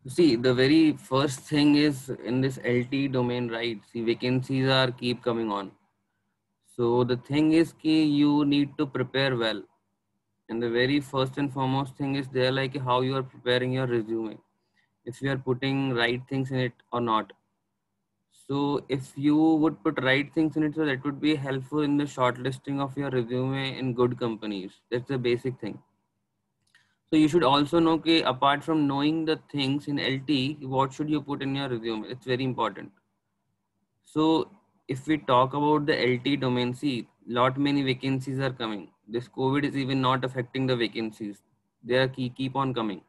See, the very first thing is in this LT domain, right? See, vacancies are keep coming on. So the thing is ki you need to prepare well. And the very first and foremost thing is there like how you are preparing your resume. If you are putting right things in it or not. So if you would put right things in it, so that would be helpful in the shortlisting of your resume in good companies. That's the basic thing. So you should also know कि apart from knowing the things in LT, what should you put in your resume? It's very important. So if we talk about the LT domain, see, lot many vacancies are coming. This COVID is even not affecting the vacancies. They are keep on coming.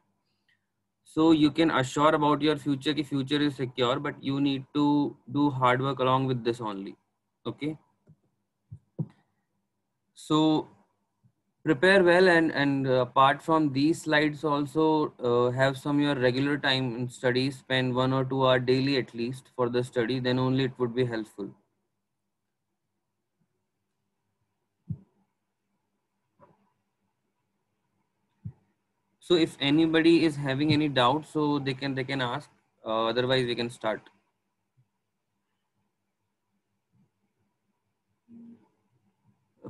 So you can assure about your future कि future is secure, but you need to do hard work along with this only. Okay. So prepare well and apart from these slides also have some your regular time in studies, spend 1 or 2 hours daily at least for the study, then only it would be helpful. So if anybody is having any doubt, so they can ask, otherwise we can start.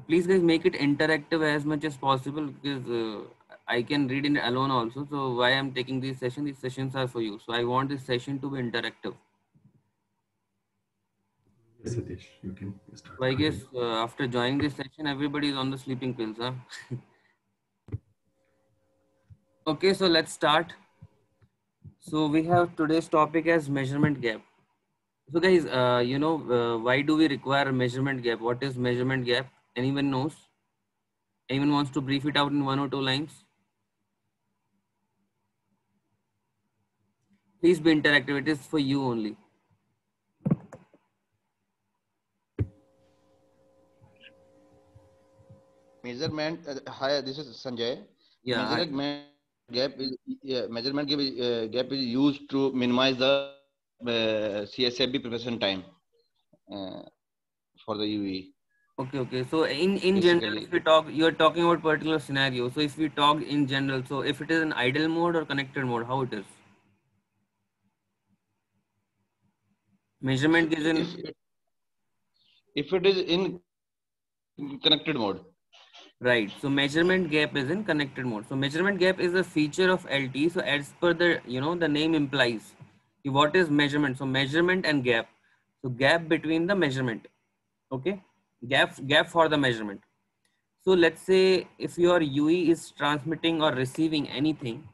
Please guys make it interactive as much as possible because I can read it alone also. So why I'm taking these sessions are for you. So I want this session to be interactive. Yes, Satish, you can start. So I guess after joining this session, everybody is on the sleeping pills, huh? Okay, so let's start. So we have today's topic as measurement gap. So guys, why do we require a measurement gap? What is measurement gap? Anyone knows? Anyone wants to brief it out in 1 or 2 lines? Please be interactive. It is for you only. Measurement. Hi, this is Sanjay. Yeah. Measurement gap is used to minimize the CSFB preparation time uh, for the UE. Okay. Okay. So in general, Basically, if we talk, you are talking about particular scenario. So if we talk in general, so if it is an idle mode or connected mode, how it is? Measurement is in. if it is in connected mode. Right. So measurement gap is in connected mode. So measurement gap is a feature of LT. So as per the, the name implies what is measurement. So measurement and gap. So gap between the measurement. Okay. Gap for the measurement. So let's say if your UE is transmitting or receiving anything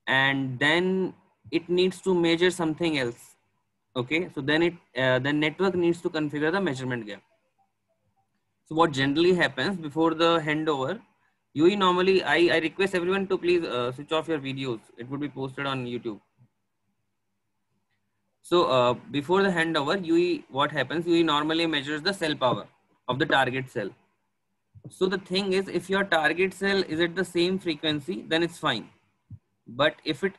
and then it needs to measure something else. Okay. So then the network needs to configure the measurement gap. So what generally happens before the handover, UE normally, I request everyone to please switch off your videos. It would be posted on YouTube. So before the handover, UE, what happens? UE normally measures the cell power of the target cell. So the thing is, if your target cell is at the same frequency, then it's fine. But if it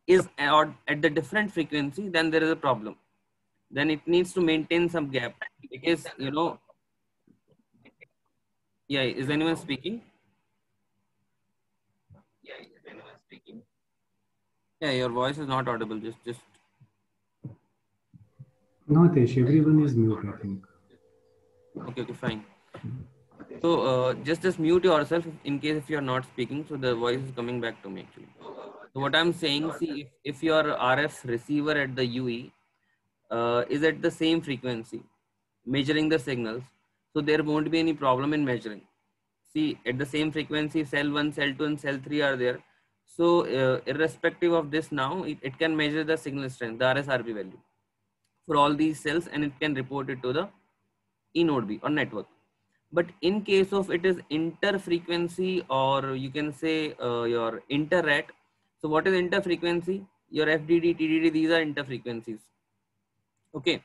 is at the different frequency, then there is a problem. Then it needs to maintain some gap because, yeah, is anyone speaking? Yeah, your voice is not audible. Just No, Hitesh, everyone is mute, I think. okay, okay, fine. So just mute yourself in case if you're not speaking. So the voice is coming back to me actually. So what I'm saying, see, if your RF receiver at the UE is at the same frequency, measuring the signals, so there won't be any problem in measuring. See, at the same frequency, cell 1, cell 2, and cell 3 are there. So irrespective of this now, it can measure the signal strength, the RSRP value for all these cells, and it can report it to the node B or network. But in case of it is interfrequency or you can say your interrat. So what is interfrequency? Your FDD, TDD, these are interfrequencies. Okay.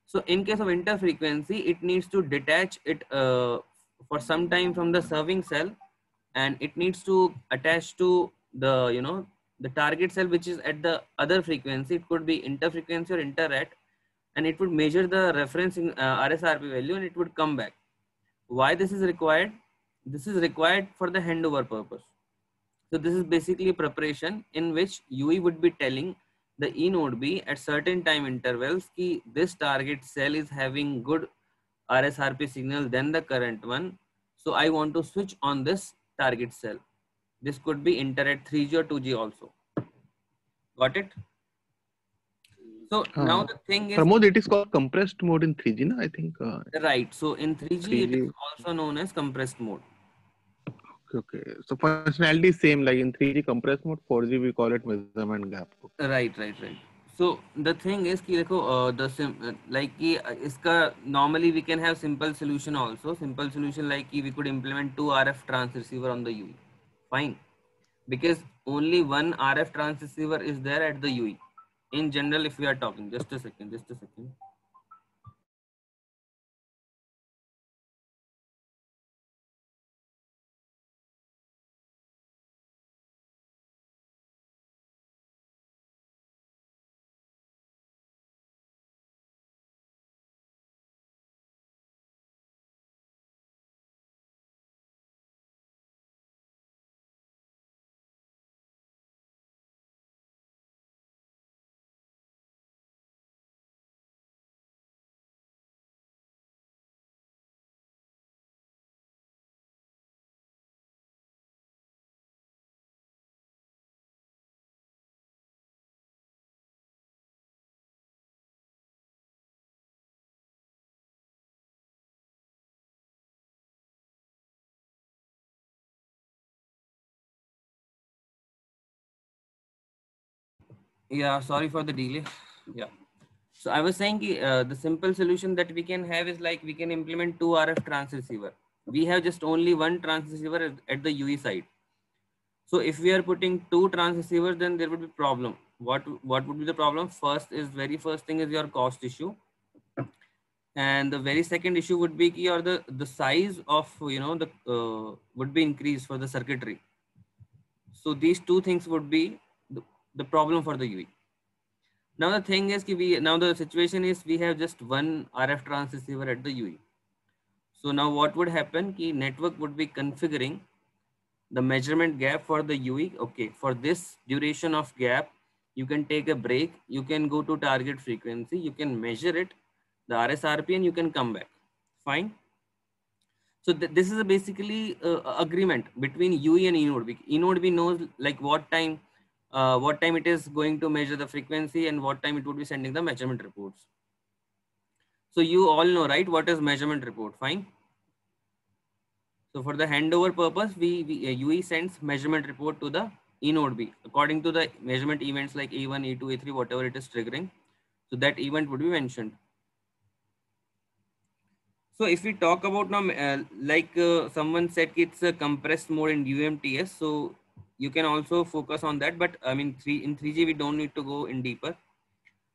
So in case of interfrequency, it needs to detach it for some time from the serving cell, and it needs to attach to the the target cell which is at the other frequency. It could be interfrequency or interrat, and it would measure the reference in RSRP value and it would come back. Why this is required? This is required for the handover purpose. So this is basically preparation in which UE would be telling the E node B at certain time intervals ki this target cell is having good RSRP signal than the current one, so I want to switch on this target cell. This could be enter at 3G or 2G also. Got it? So now the thing is, Pramod, it is called compressed mode in 3G, na? I think. right, so in 3G it 3G. is also known as compressed mode. Okay. So functionality is same, like in 3G compressed mode, 4G we call it measurement gap. Right. So the thing is कि देखो like कि इसका normally we can have simple solution also. Simple solution like कि we could implement 2 RF transceiver on the UE. Fine, because only one RF transceiver is there at the UE. In general, if we are talking, just a second. Yeah, sorry for the delay. Yeah. So I was saying the simple solution that we can have is like we can implement 2 RF transceiver. We have just only one transceiver at the UE side. So if we are putting 2 transceivers, then there would be problem. What would be the problem? Very first thing is your cost issue, and the very second issue would be ki, or the size of the would be increased for the circuitry. So these two things would be the problem for the UE. Now the thing is now the situation is we have just one RF transceiver at the UE. So now what would happen? Ki network would be configuring the measurement gap for the UE. Okay, for this duration of gap, you can take a break. You can go to target frequency. You can measure it, the RSRP, and you can come back. Fine. So this is basically agreement between UE and eNode. eNode knows like what time it is going to measure the frequency and what time it would be sending the measurement reports. So you all know, right, what is measurement report? Fine. So for the handover purpose, UE sends measurement report to the eNode B according to the measurement events like A1, A2, A3, whatever it is triggering. So that event would be mentioned. So if we talk about now, someone said it's a compressed mode in UMTS, so you can also focus on that. But I mean, in 3G we don't need to go in deeper.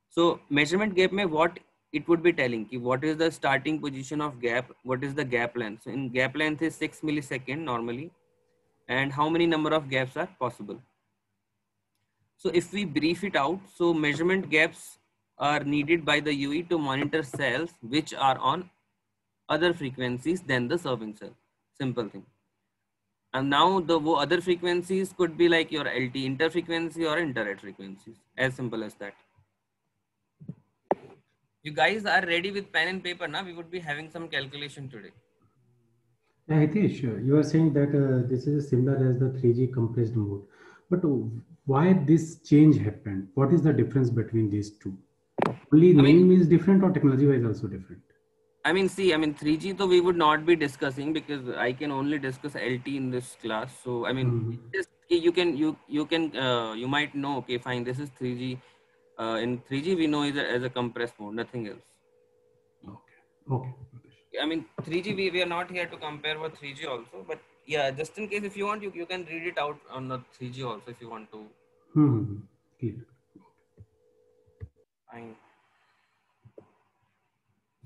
So measurement gap में what it would be telling कि what is the starting position of gap, what is the gap length. So in gap length is 6 millisecond normally, and how many number of gaps are possible. So if we brief it out, so measurement gaps are needed by the UE to monitor cells which are on other frequencies than the serving cell. Simple thing. And now the other frequencies could be like your LT interfrequency or inter-rate frequencies. As simple as that. You guys are ready with pen and paper now? We would be having some calculation today. Yeah, Hitesh, you are saying that this is similar as the 3G compressed mode. But why this change happened? What is the difference between these two? Only name is different or technology-wise also different? I mean, 3G, so we would not be discussing because I can only discuss LT in this class. So, I mean, just you might know, okay, fine, this is 3G. In 3G, we know it as a compressed mode, nothing else. Okay. I mean, 3G, we are not here to compare with 3G also, but yeah, just in case if you want, you can read it out on the 3G also if you want to. Clear. Fine.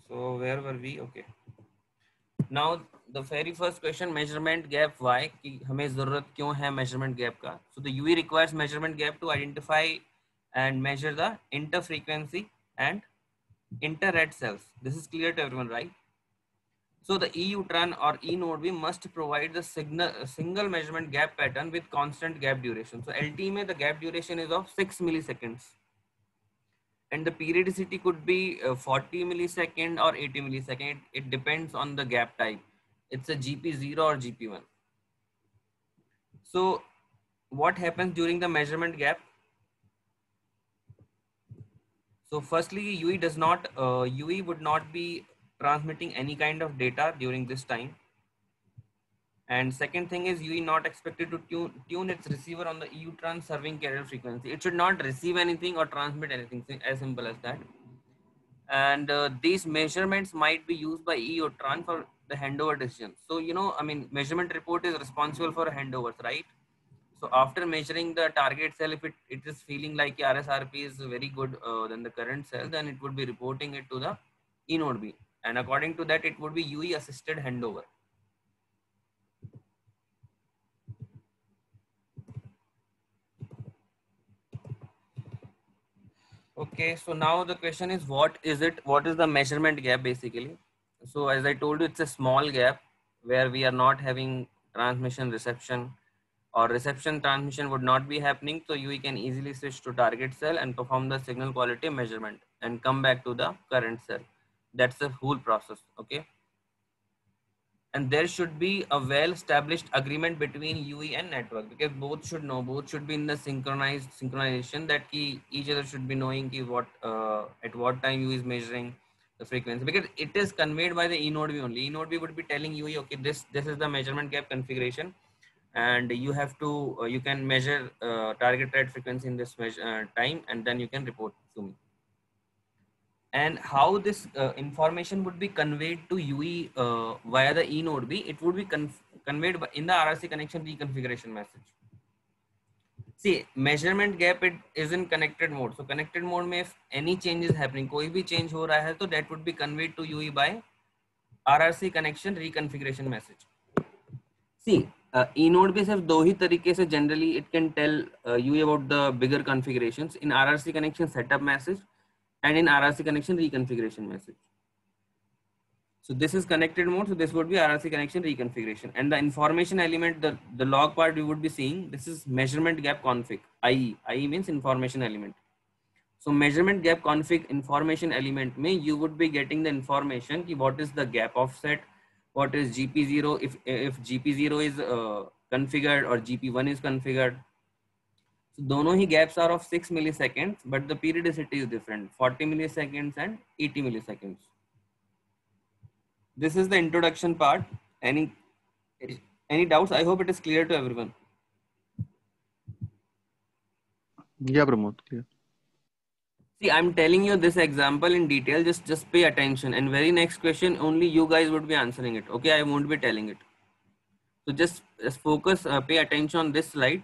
So where were we? Okay. Now the very first question, measurement gap. Why? कि हमें ज़रूरत क्यों है measurement gap का? So the UE requires measurement gap to identify and measure the interfrequency and inter-rate cells. This is clear to everyone, right? So the EUTRAN or eNode B must provide the single measurement gap pattern with constant gap duration. So LT में the gap duration is of 6 milliseconds. and the periodicity could be 40 millisecond or 80 millisecond. It depends on the gap type. It's a GP0 or GP1. So what happens during the measurement gap? So firstly, UE would not be transmitting any kind of data during this time. And second thing is UE not expected to tune its receiver on the EU-Trans serving carrier frequency. It should not receive anything or transmit anything, as simple as that. And these measurements might be used by EU-Tran for the handover decision. So, I mean, measurement report is responsible for handovers, right? So after measuring the target cell, if it is feeling like RSRP is very good than the current cell, then it would be reporting it to the E-node B. And according to that, it would be UE assisted handover. Okay, so now the question is, what is it? What is the measurement gap basically? So as I told you, it's a small gap where we are not having transmission reception, or reception transmission would not be happening. So you can easily switch to target cell and perform the signal quality measurement and come back to the current cell. That's the whole process. Okay. And there should be a well-established agreement between UE and network, because both should know, both should be in the synchronization, that each other should be knowing what at what time UE is measuring the frequency, because it is conveyed by the E-node B only. E-node B would be telling UE, okay, this is the measurement gap configuration, and you have to you can measure target rate frequency in this time, and then you can report to me. And how this information would be conveyed to UE via the E-node B, it would be conveyed in the RRC connection reconfiguration message. See, measurement gap, it is in connected mode. So connected mode में if any change is happening, कोई भी change हो रहा है, तो that would be conveyed to UE by RRC connection reconfiguration message. See, E-node B सिर्फ दो ही तरीके से generally it can tell UE about the bigger configurations, in RRC connection setup message and in RRC connection reconfiguration message. So this is connected mode. So this would be RRC connection reconfiguration, and the information element, the log part we would be seeing, this is measurement gap config, IE means information element. So measurement gap config information element में you would be getting the information कि what is the gap offset, what is GP0, if GP0 is configured or GP1 is configured. So दोनों ही gaps are of 6 milliseconds, but the periodicity is different, 40 milliseconds and 80 milliseconds. This is the introduction part. Any doubts? I hope it is clear to everyone. Yeah, Pramod, clear. See, I'm telling you this example in detail. Just pay attention. And very next question, only you guys would be answering it. Okay, I won't be telling it. So just focus, pay attention on this slide.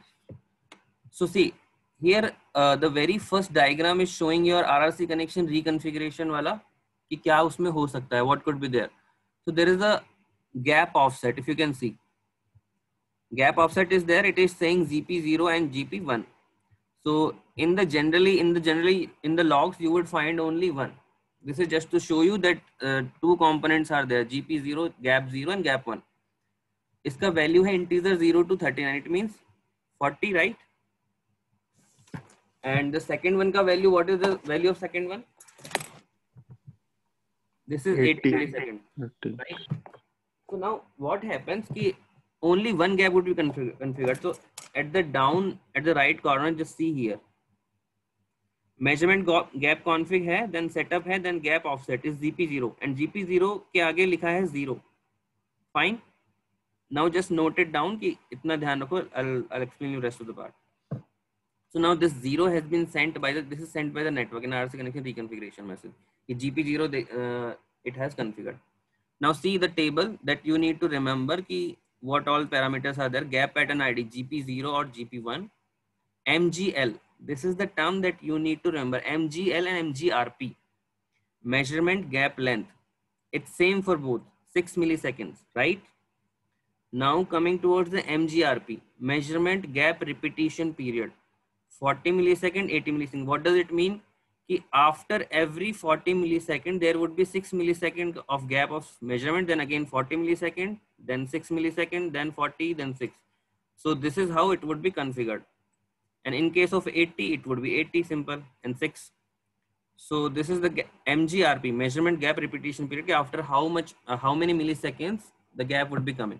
So see, here the very first diagram is showing your RRC connection reconfiguration वाला कि क्या उसमें हो सकता है, what could be there. So there is a gap offset. If you can see, gap offset is there. It is saying GP0 and GP1. So in the logs you would find only one. This is just to show you that two components are there, GP0, gap 0 and gap 1. इसका value है integer 0 to 39. It means 40, right? And the second one ka value, what is the value of second one? This is 80 milliseconds. Right? So now what happens ki only one gap would be configured. So at the right corner, just see here. Measurement gap config है, then setup है, then gap offset is GP0, and GP0 के आगे लिखा है 0. Fine. Now just note it down कि इतना ध्यान रखो. I'll explain you rest of the part. So now this 0 has been sent by this is sent by the network in RRC connection reconfiguration message. GP0 it has configured. Now see the table that you need to remember ki what all parameters are there. Gap pattern ID GP0 or GP1. MGL, this is the term that you need to remember. MGL and MGRP, measurement gap length. It's same for both, 6 milliseconds, right? Now coming towards the MGRP, measurement gap repetition period, 40 millisecond, 80 millisecond. What does it mean? Ki after every 40 millisecond, there would be 6 millisecond of gap of measurement, then again 40 millisecond, then 6 millisecond, then 40, then 6. So this is how it would be configured. And in case of 80, it would be 80 simple and 6. So this is the MGRP, measurement gap repetition period. After how many milliseconds the gap would be coming,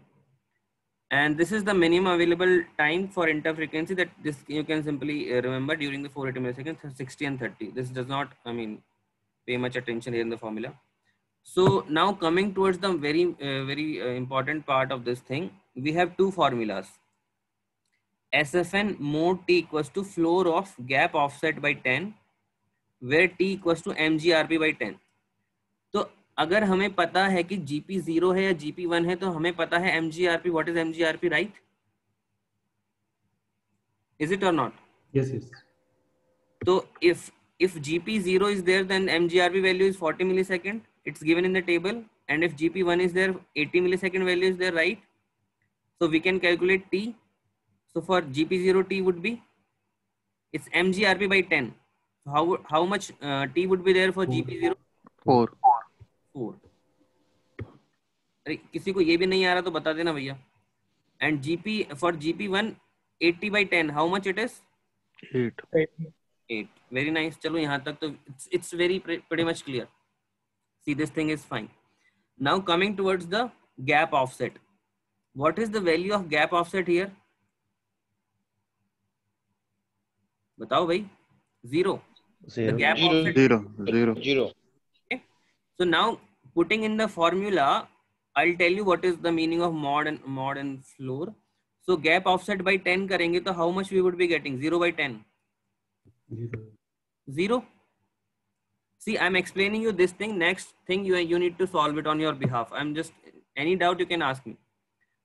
and this is the minimum available time for interfrequency. That this you can simply remember during the 480 milliseconds, 60 and 30. This does not, I mean, pay much attention here in the formula. So now coming towards the very important part of this thing, we have two formulas. SFN mod T equals to floor of gap offset by 10, where T equals to MGRP by 10. तो अगर हमें पता है कि GP 0 है या GP 1 है, तो हमें पता है MGRP. What is MGRP, right? Is it or not? Yes, yes. So if GP 0 is there, then MGRP value is 40 millisecond. It's given in the table. And if GP 1 is there, 80 millisecond value is there, right? So we can calculate T. So for GP 0, T would be, it's MGRP by 10. So how much T would be there for GP 0? 4. 4. अरे किसी को ये भी नहीं आ रहा तो बता देना भैया. And GP for GP1 80 by 10, how much it is? 8. 8. Very nice. चलो यहाँ तक तो it's very pretty much clear. See, this thing is fine. Now coming towards the gap offset. What is the value of gap offset here? बताओ भाई. 0. The gap offset 0. Okay. So now putting in the formula, I'll tell you what is the meaning of mod and floor. So gap offset by 10 करेंगे तो how much we would be getting? 0 by 10. 0. See, I'm explaining you this thing. Next thing you need to solve it on your behalf. I'm just, any doubt you can ask me.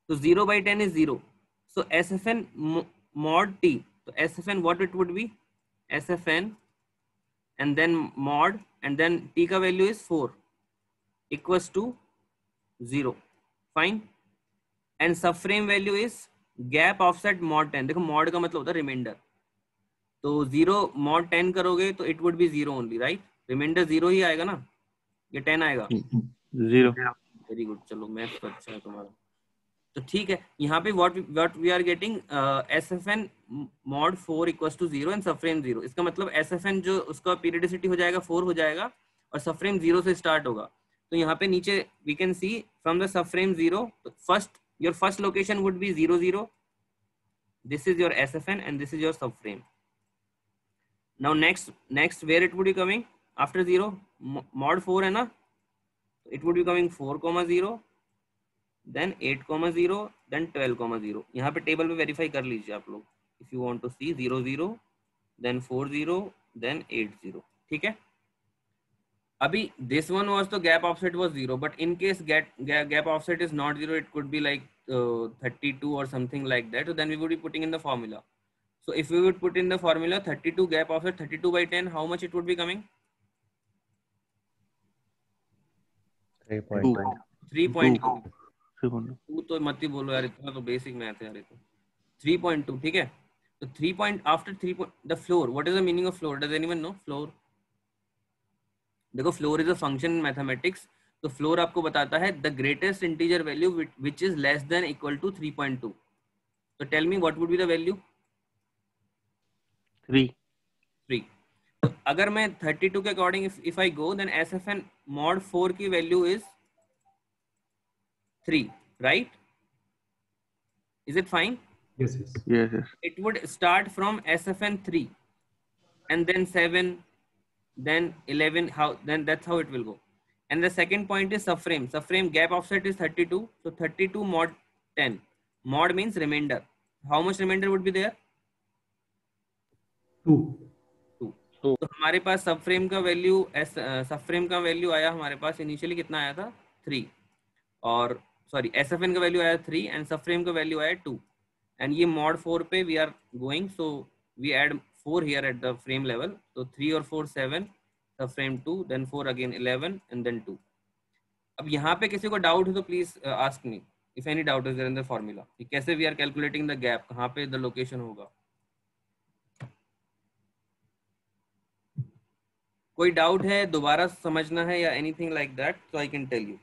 So 0 by 10 is 0. So SFN mod T. So SFN, what it would be? SFN and then mod and then T का value is 4 equals to 0. Fine. And subframe value is gap offset mod 10. देखो mod का मतलब होता है remainder. तो 0 mod 10 करोगे तो it would be 0 only, right? Remainder 0 ही आएगा ना, ये 10 आएगा. 0. Very good. चलो मैथ तो अच्छा है तुम्हारा. तो ठीक है, यहाँ पे what we are getting SFN mod 4 equals to 0 and subframe 0. इसका मतलब SFN जो उसका periodicity हो जाएगा 4 हो जाएगा और subframe 0 से start होगा. तो यहाँ पे नीचे we can see from the subframe 0, your first location would be 0 0. This is your SFN and this is your subframe. Now next where it would be coming after 0? Mod 4 है ना, it would be coming 4 0, then 8 0, then 12 0. यहाँ पे table पे verify कर लीजिए आप लोग. If you want to see 0 0, then 4 0, then 8 0. ठीक है. अभी this one was the gap offset was 0, but in case gap offset is not 0, it could be like 32 or something like that. So then we would be putting in the formula. So if we would put in the formula 32 gap offset, 32 by 10, how much it would be coming? 3.2. 3.2. 2. तो मत ही बोलो यार, इतना तो basic math है यार. ये तो 3.2. ठीक है. तो 3 after 3 the floor. What is the meaning of floor? Does anyone know floor? देखो floor is a function in mathematics. तो floor आपको बताता है the greatest integer value which is less than equal to 3.2. So tell me what would be the value? 3. तो अगर मैं 32 के according if I go, then SFN mod 4 की value is 3, right? Is it fine? Yes, yes. Yes, yes. It would start from SFN 3 and then 7, then 11. Then that's how it will go. And the second point is subframe. Subframe gap offset is 32. So 32 mod 10. Mod means remainder. How much remainder would be there? 2. तो हमारे पास subframe का value आया हमारे पास initially कितना आया था 3, और sorry SFN का वैल्यू आया 3 एंड सबफ्रेम का वैल्यू आया 2, एंड ये mod 4 पे we are going, so we add 4 here at the frame level. तो 3 और 4 7, subframe 2, then 4 again 11 and then 2. अब यहाँ पे किसी को डाउट है तो please ask me if any doubt is there in the formula कि कैसे we are calculating the gap, कहाँ पे द लोकेशन होगा. कोई डाउट है, दोबारा समझना है या anything like that, so I can tell you.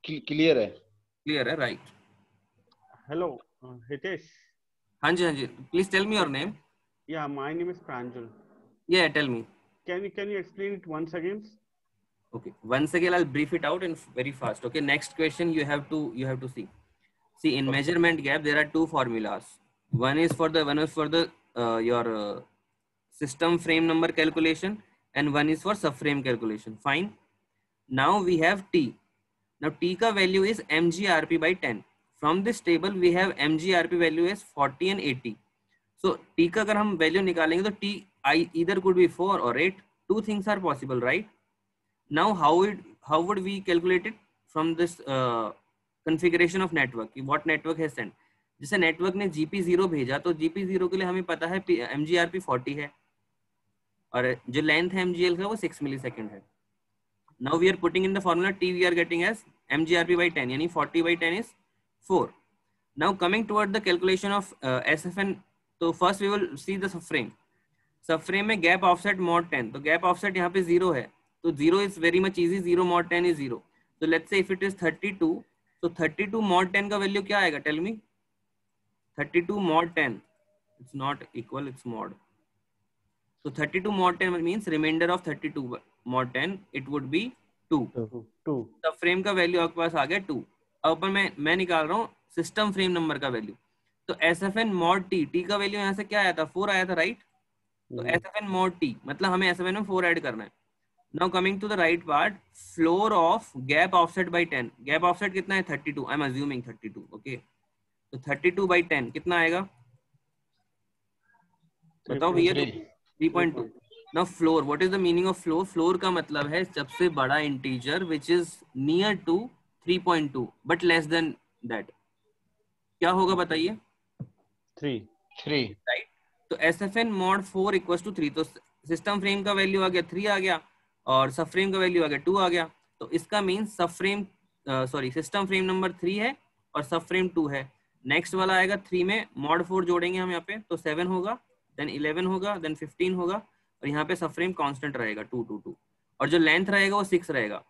Clear है? क्लियर है, राइट. Hello, Hitesh. हाँ जी, please tell me your name. Yeah, my name is Pranjal. Yeah, tell me. can you explain it once again? Okay, once again I'll brief it out and very fast. Okay, next question you have to see. See, in measurement gap there are two formulas. One is for the your system frame number calculation, and one is for subframe calculation. Fine. Now we have T. Now T ka value is mgrp by 10. From this table we have mgrp value is 40 and 80. So T का अगर हम value निकालेंगे तो T either could be 4 or 8. Two things are possible, right? Now how would we calculate it from this configuration of network? What network has sent? जैसे network ने GP0 भेजा तो GP0 के लिए हमें पता है mgrp 40 है और जो लेंथ है mgl का वो 6 मिलीसेकंड है. Now we are putting in the formula T we are getting as mgrp by 10 यानी 40 by 10 is 4. Now coming toward the calculation of SFN, तो first we will see the subframe. Subframe में gap offset mod 10, तो gap offset यहाँ पे 0 है, तो 0 is very much easy, 0 mod 10 is 0. So let's say if it is 32, so 32 mod 10 का value क्या आएगा? Tell me. 32 mod 10, it's not equal, it's mod. So 32 mod 10 means remainder of 32 mod 10, it would be 2. Subframe का value आपके पास आ गया 2. अब ऊपर मैं निकाल रहा हूँ सिस्टम फ्रेम नंबर का वैल्यू. तो SFN mod T, T का वैल्यू यहाँ से क्या आया था? 4 आया था, राइट? तो SFN mod T मतलब हमें SFN में 4 ऐड करना है. Now coming to the right part, floor of gap offset by 10. Gap offset कितना है? 32. I'm assuming 32. Okay. तो 32 by 10 कितना आएगा? बताओ भैया. 3.2. Now floor. What is the meaning of floor? Floor का मतलब है सबसे बड़ा integer which is near to 3.2 but less than that. क्या होगा बताइए? 3. Right. तो SFN mod 4 equals to 3. तो सिस्टम फ्रेम का वैल्यू आ गया 3 आ गया और सब फ्रेम का वैल्यू आ गया 2 आ गया. तो इसका मीन्स सब फ्रेम सिस्टम फ्रेम नंबर 3 है और सब फ्रेम 2 है. नेक्स्ट वाला आएगा 3 में mod 4 जोड़ेंगे हम यहाँ पे तो 7 होगा, देन 11 होगा, देन 15 होगा और यहाँ पे सब फ्रेम कांस्टेंट रहेगा 2 2 2 और जो लेंथ रहेगा वो 6 रहेगा.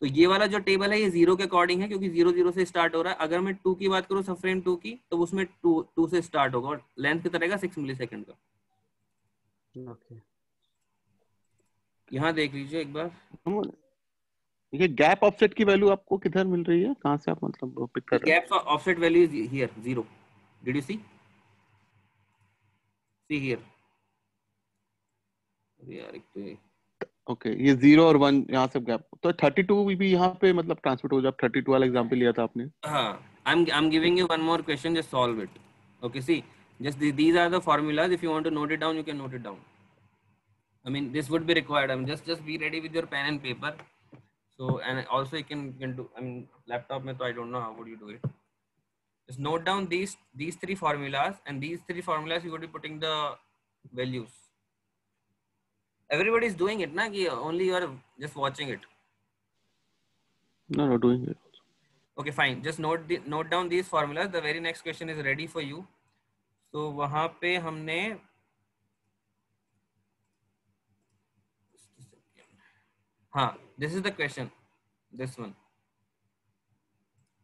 तो ये वाला जो टेबल है ये 0 के अकॉर्डिंग है क्योंकि 0 0 से स्टार्ट हो रहा है. अगर मैं 2 की बात करूँ सब फ्रेम 2 की तो उसमें 2 से स्टार्ट होगा और लेंथ कितना रहेगा 6 मिलीसेकंड का. Okay. यहाँ देख लीजिए एक बार. ये गैप ऑफसेट की वैल्यू आपको किधर मिल रही है? कहाँ से आप मतलब पिक कर रहे हैं? Gap offset value is here 0. Did you see? See here. यार एक तो ओके ये 0 और 1 यहाँ से गैप तो 32 भी यहाँ पे मतलब ट्रांसमिट हो जाए. 32 वाला एग्जांपल लिया था आपने. हाँ, I'm giving you one more question, just solve it. Okay, see, just these are the formulas. If you want to note it down, you can note it down. I mean, this would be required. I mean, just be ready with your pen and paper. So, and also you can do. I mean, laptop में तो I don't know how would you do it. Just note down these 3 formulas, and these 3 formulas you would be putting the values. Everybody is doing it, na? कि only you are just watching it. No, doing it. Okay, fine. Just note down these formulas. The very next question is ready for you. So वहाँ पे हमने हाँ, this is the question. This one.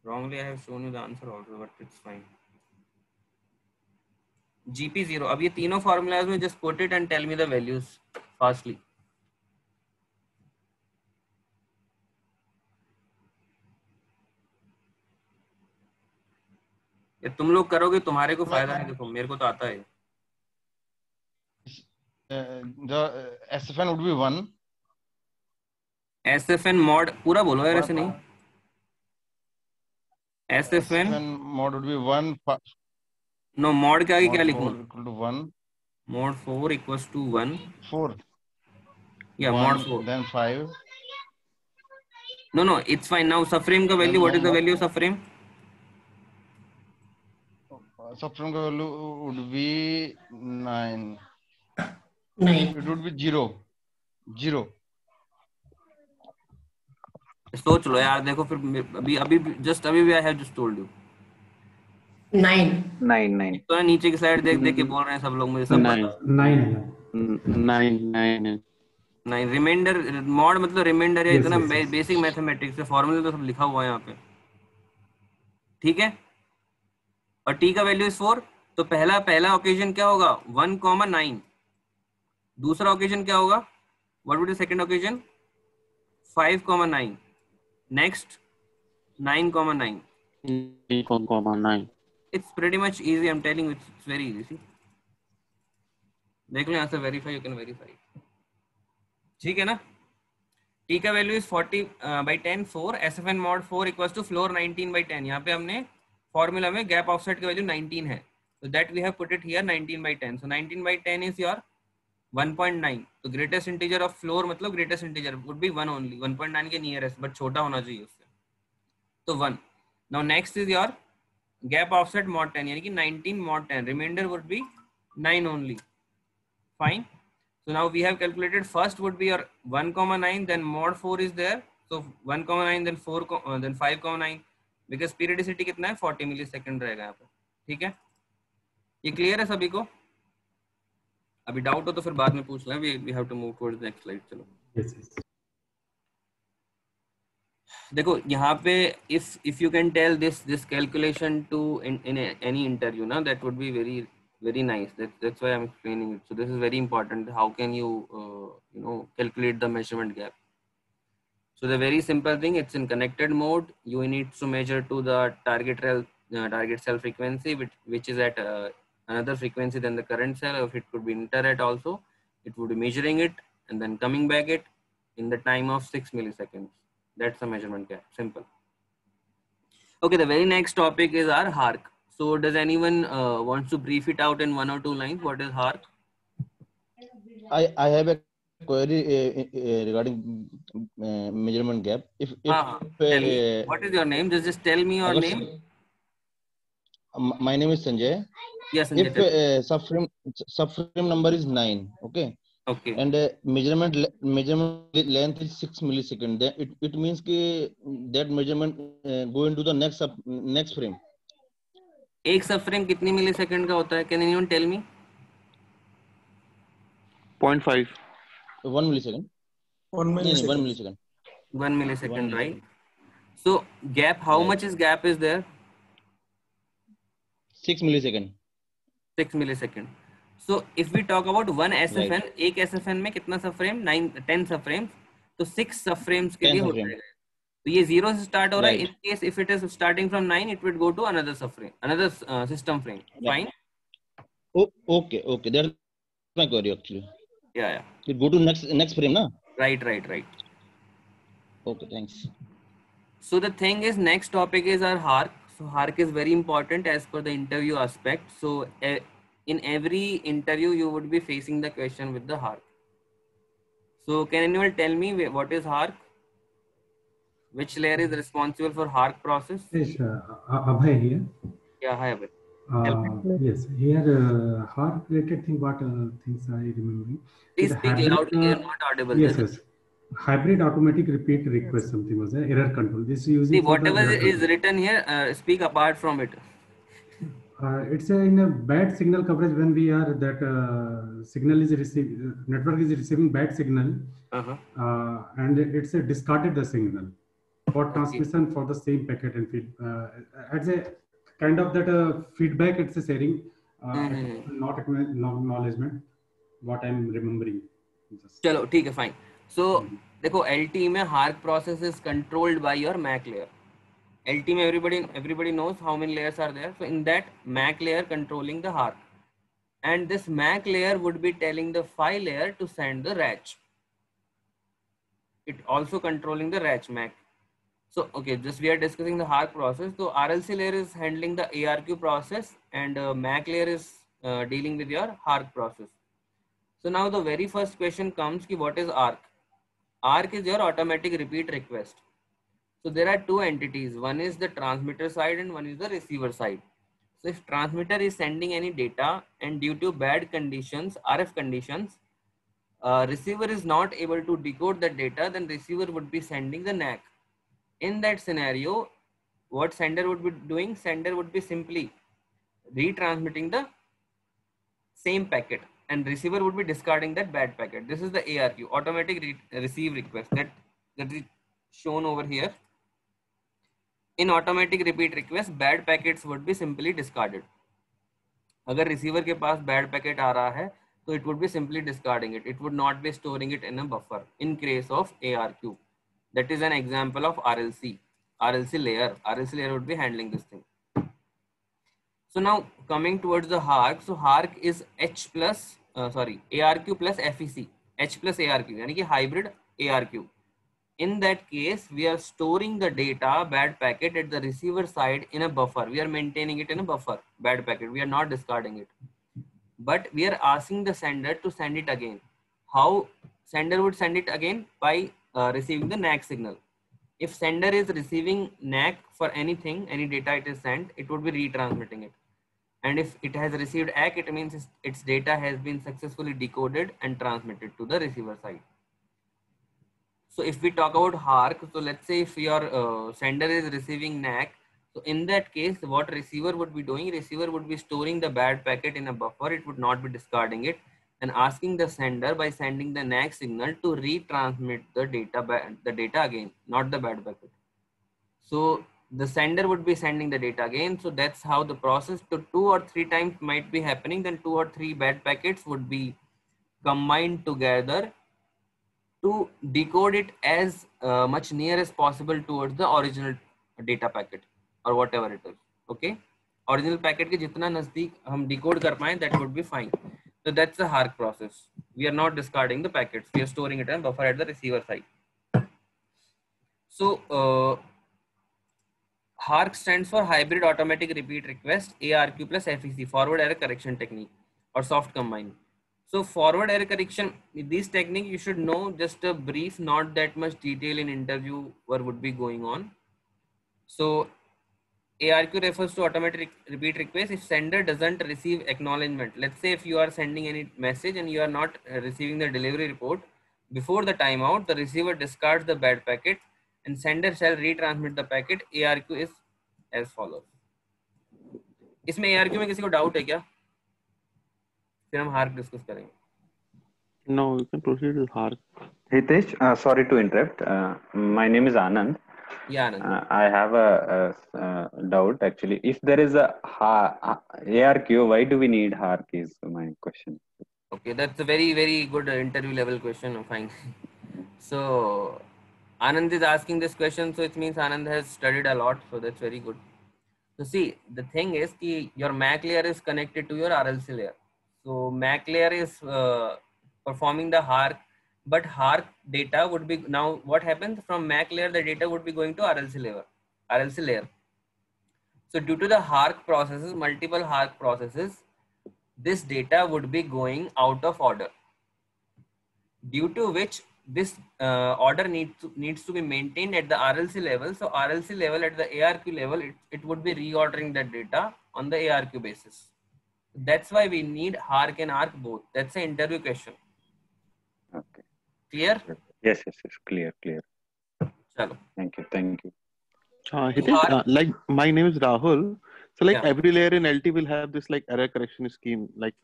Wrongly I have shown you the answer also, but it's fine. GP0. अब ये तीनों formulas में just put it and tell me the values fastly. ये तुम लोग करोगे तुम्हारे को फायदा है. देखो मेरे को तो आता है. The SFN would be 1. SFN mod पूरा बोलो यार ऐसे नहीं. SFN mod would be 1. No, mod के आगे क्या लिखूं? Equal to 1. Mod 4 equals to 1. 4. Yeah, 1, mod 4. Then 5. No, it's fine. Now subframe का value, what is the value of subframe? Subframe का value would be 9. 9. It would be 0. 0. सोच लो यार. देखो फिर अभी just अभी भी I have just told you. 9. तो ना नीचे की साइड देख के बोल रहे हैं सब लोग. मुझे सब पता. 9 रिमाइंडर मॉड मतलब रिमाइंडर है. इतना बेसिक मैथमेटिक्स है. फॉर्मूला तो सब लिखा हुआ है यहाँ पे. ठीक है. और t का वैल्यू इज 4. तो पहला ओकेजन क्या होगा? 1,9. दूसरा ओकेजन क्या होगा? What would be the second occasion? 5,9. Next 9,9. 9. It's pretty much easy. I'm telling you, it's very easy. See? देख लो यहाँ से verify, you can verify. ठीक है ना? T का value is 40/10 4, SFN mod 4 equals to floor 19/10. यहाँ पे हमने फॉर्मूला में गैप ऑफसेट की वैल्यू 19 है, so that we have put it here 19/10. So 19/10 is your 1.9. तो ग्रेटेस्ट इंटीजर ऑफ फ्लोर मतलब greatest integer would be 1 only, 1.9 के नियरेस्ट, बट छोटा होना चाहिए उससे, तो 1. Now next is your gap offset mod 10, यानी कि 19 mod 10. Remainder would be 9 only. Fine. So now we have calculated first would be your 1,9, then mod 4 is there. So 1,9 then 4 then 5,9 because periodicity कितना है 40 millisecond रहेगा यहाँ पे. ठीक है, ये क्लियर है सभी को? अभी डाउट हो तो फिर बाद में पूछ लें. we have to move towards the next slide. चलो. Yes, yes. देखो यहाँ पे if you can tell this calculation to in any interview ना, that would be very nice. That's why I'm explaining it. So this is very important. How can you calculate the measurement gap? So the very simple thing, it's in connected mode. You need to measure to the target cell frequency, which is at another frequency than the current cell. Or if it could be inter-at also, it would be measuring it and then coming back it in the time of 6 milliseconds. That's the measurement gap. Simple. Okay, the very next topic is our HARC. So does anyone wants to brief it out in 1 or 2 lines? What is HARC? I have a query regarding measurement gap. Tell me. What is your name? Just tell me your name. My name is Sanjay. Yes, Sanjay. If subframe number is 9, okay. Okay. And measurement length is 6 milliseconds. Then it means that measurement go into the next frame. एक सब frame कितनी millisecond का होता है? Can anyone tell me? 0.5. 1 millisecond. 1 millisecond. 1 millisecond. 1 millisecond, right? So gap, how much is gap is there? 6 millisecond. 6 millisecond. So if we talk about one SFN, Right. एक SFN में कितना सब फ्रेम? 10 सब frames. तो 6 सब फ्रेम्स के लिए होता है. तो ये 0 से स्टार्ट हो रहा है. In case if it is starting from 9, it would go to another subframe, another system frame. Fine. Okay. That's my query actually. Yeah. You go to next frame, na? Right. Okay, thanks. So the thing is, next topic is our HARC. So HARC is very important as per the interview aspect. So in every interview, you would be facing the question with the HARC. So can anyone tell me what is HARC? Which layer is responsible for HARC process? Yes, Abhay here. Yeah, hi Abhay. Yes, here HARC related thing. What things I remembering? Please speak loudly. You're not audible. Yes. Hybrid automatic repeat request something was there. Error control. This is using. See, whatever is written here, speak apart from it. It's in a bad signal coverage when we are that signal is network is receiving bad signal, and it's discarded the signal for transmission for the same packet and feed. As a kind of that feedback, it's a sharing, not acknowledgement. What I'm remembering. चलो ठीक है, fine. So देखो LTE में HARC process is controlled by your MAC layer. LTE में everybody knows how many layers are there. So in that MAC layer controlling the HARC, and this MAC layer would be telling the PHY layer to send the RACH. It also controlling the RACH MAC. So okay, just we are discussing the HARC process. So RLC layer is handling the ARQ process, and MAC layer is dealing with your HARC process. So now the very first question comes ki what is ARC? ARC is your automatic repeat request. So there are two entities. One is the transmitter side and one is the receiver side. So if transmitter is sending any data and due to bad conditions, RF conditions, receiver is not able to decode the data, then receiver would be sending the NAC. In that scenario, what sender would be doing? Sender would be simply retransmitting the same packet, and receiver would be discarding that bad packet. This is the ARQ, automatic receive request, that is shown over here. In automatic repeat request, bad packets would be simply discarded. अगर receiver के पास bad packet आ रहा है, तो So it would be simply discarding it. It would not be storing it in a buffer in case of ARQ. That is an example of RLC. RLC layer. RLC layer would be handling this thing. So now coming towards the HARC. So HARC is ARQ plus FEC. H plus ARQ, यानी कि hybrid ARQ. In that case, we are storing the data bad packet at the receiver side in a buffer. We are maintaining it in a buffer, bad packet. We are not discarding it. But we are asking the sender to send it again. How sender would send it again? By receiving the NAC signal. If sender is receiving NAC for anything, any data it is sent, it would be retransmitting it. And if it has received ACK, it means its data has been successfully decoded and transmitted to the receiver side. So if we talk about HARC, so let's say if your sender is receiving NAC, so in that case, what receiver would be doing? Receiver would be storing the bad packet in a buffer. It would not be discarding it and asking the sender by sending the NAC signal to retransmit the data again, not the bad packet. So the sender would be sending the data again. So that's how the process to 2 or 3 times might be happening. Then 2 or 3 bad packets would be combined together to decode it as much near as possible towards the original data packet or whatever it is. Okay, original packet के जितना नजदीक हम decode कर पाएं, that would be fine. So that's the HARC process. We are not discarding the packets. We are storing it in a buffer at the receiver side. So HARC stands for Hybrid Automatic Repeat Request, ARQ plus FEC, Forward Error Correction Technique or soft combine. So forward error correction, this technique you should know, just a brief, not that much detail in interview where would be going on. So ARQ refers to automatic repeat request if sender doesn't receive acknowledgement. Let's say if you are sending any message and you are not receiving the delivery report before the timeout, the receiver discards the bad packet and sender shall retransmit the packet. ARQ is as follows. इसमें ARQ में किसी को doubt है क्या? फिर हम HARC discuss करेंगे. No, you can proceed with HARC. Hitesh, sorry to interrupt. My name is Anand. Yeah, Anand. I have a doubt actually. If there is a ARQ, why do we need HARC is my question. Okay, that's a very, very good interview level question. Fine. So Anand is asking this question, so it means Anand has studied a lot. So that's very good. So see, the thing is that your MAC layer is connected to your RLC layer. So MAC layer is performing the HARC, but HARC data would be, now what happens from MAC layer, the data would be going to RLC layer. So due to the HARC processes, multiple HARC processes, this data would be going out of order, due to which this order needs to be maintained at the RLC level. So RLC level at the ARQ level, it would be reordering that data on the ARQ basis. That's why we need HARC and ARC both. That's an interview question. Okay. Clear? Yes, clear. Chalo. Thank you. Hitesh, like my name is Rahul. So like Yeah. every layer in LT will have this like error correction scheme. Like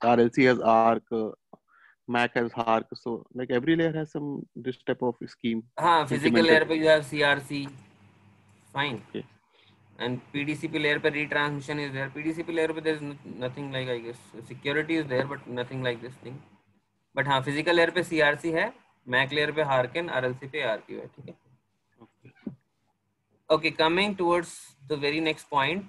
RLC has ARC, MAC has HARC. So like every layer has some this type of scheme. Physical layer पे you have CRC. Fine. Okay. And PDCP layer पे retransmission is there. PDCP layer पे there is nothing like, I guess, security is there, but nothing like this thing. But physical layer पे CRC है, MAC layer पे HARC and RLC पे ARQ है, ठीक है? Okay, coming towards the very next point.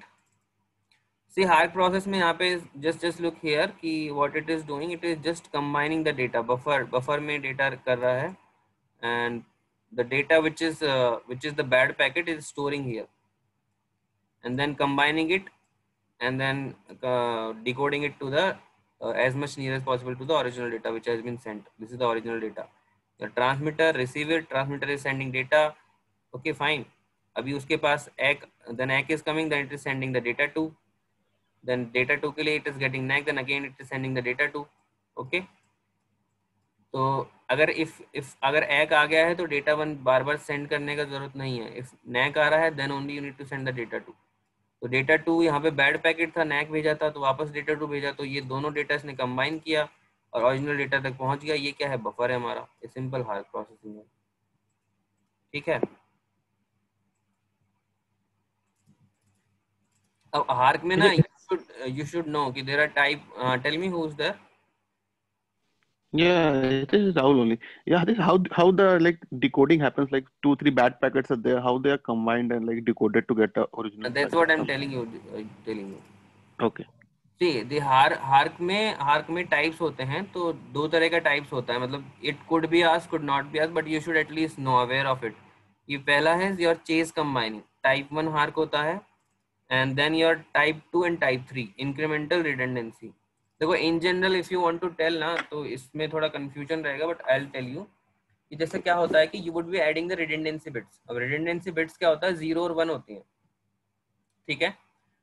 See, HARC process में यहाँ पे just look here कि what it is doing, it is just combining the data. Buffer में data कर रहा है, and the data which is the bad packet is storing here, and then combining it, and then decoding it to the as much near as possible to the original data which has been sent. This is the original data. The transmitter, receiver, transmitter is sending data. Okay, fine. अभी उसके पास ACK, then ACK is coming, then it is sending the data to. Then data 2 के लिए it is getting NAC, then again it is sending the data to. Okay. तो अगर अगर ACK आ गया है तो data 1 बार send करने का जरूरत नहीं है. If NAC आ रहा है, then only you need to send the data 2. तो डेटा 2 यहाँ पे बैड पैकेट था, NAC भेजा था, तो वापस डेटा 2 भेजा, तो ये दोनों डेटा इसने कंबाइन किया और ओरिजिनल डेटा तक पहुंच गया. ये क्या है? बफर है हमारा. ये सिंपल HARC प्रोसेसिंग है, ठीक है. अब HARC में ना you should know कि there are type. Tell me who is there. Yeah, it is Rahul only. Yeah, this how the like decoding happens. Like 2-3 bad packets are there. How they are combined and like decoded to get the original That's packet. what I'm Something. telling you. Okay. See the HARQ में types होते हैं, तो दो तरह का types होता है, मतलब it could be asked, could not be asked, but you should at least know aware of it. ये पहला है your chase combining, type 1 HARQ होता है, and then your type 2 and type 3 incremental redundancy. देखो in general if you want to tell ना, तो इसमें थोड़ा कंफ्यूजन रहेगा, but I will tell you कि जैसे क्या होता है कि you would be adding the redundancy bits. अब रिडंडेंसी बिट्स क्या होता है, 0 और 1 होती है, ठीक है.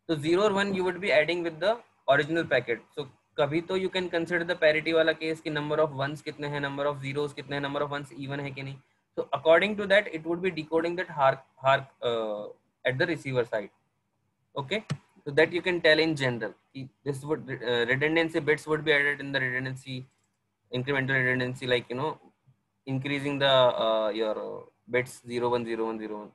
तो 0 और 1 you would be adding with the original packet. So कभी तो you can consider the parity वाला केस कि नंबर ऑफ वंस कितने हैं, नंबर ऑफ जीरोस कितने हैं, नंबर ऑफ वंस इवन है कि नहीं. So according to that, it would be decoding that hark at the receiver side. Okay, so that you can tell in general. This would redundancy bits would be added in the redundancy, incremental redundancy, like increasing the your bits 0 1 0 1 0 1.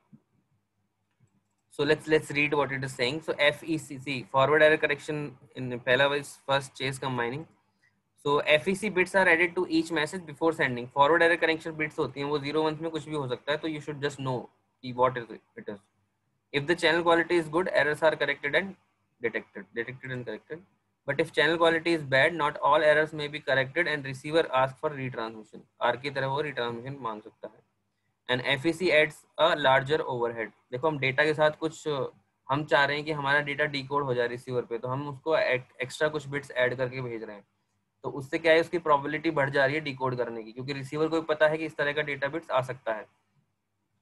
So let's read what it is saying. So FEC, forward error correction in pehla was first chase combining. So FEC bits are added to each message before sending. Forward error correction bits होती हैं, वो 0 1 में कुछ भी हो सकता है, तो you should just know कि what is it is. If the channel quality is good, errors are corrected and detected and corrected. But if channel quality is bad, not all errors may be corrected and receiver ask for retransmission. R की तरह वो retransmission मांग सकता है. And FEC adds a larger overhead. देखो हम data के साथ कुछ हम चाह रहे हैं कि हमारा डेटा डिकोड हो जाए रिसीवर पे, तो हम उसको एक्स्ट्रा कुछ बिट्स ऐड करके भेज रहे हैं, तो उससे क्या है, उसकी प्रोबेबिलिटी बढ़ जा रही है डिकोड करने की, क्योंकि रिसीवर को भी पता है कि इस तरह का डेटा बिट्स आ सकता है.